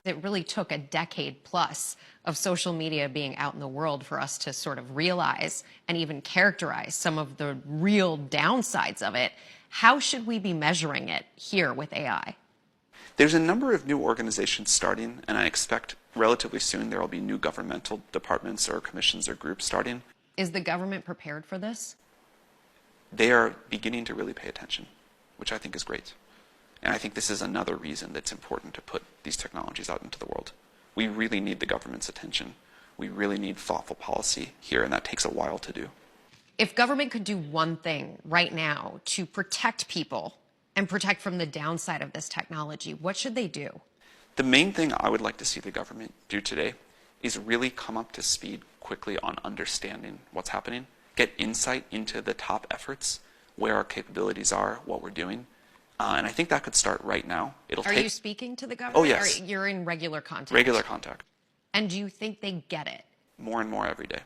It really took a decade plus of social media being out in the world for us to sort of realize and even characterize some of the real downsides of it. How should we be measuring it here with AI? There's a number of new organizations starting, and I expect relatively soon there will be new governmental departments or commissions or groups starting. Is the government prepared for this? They are beginning to really pay attention, which I think is great. And I think this is another reason that's important to put these technologies out into the world. We really need the government's attention. We really need thoughtful policy here, and that takes a while to do. If government could do one thing right now to protect people and protect from the downside of this technology, what should they do? The main thing I would like to see the government do today is really come up to speed quickly on understanding what's happening, get insight into the top efforts, where our capabilities are, what we're doing. And I think that could start right now. Are you speaking to the government? Oh, yes. Or you're in regular contact? Regular contact. And do you think they get it? More and more every day.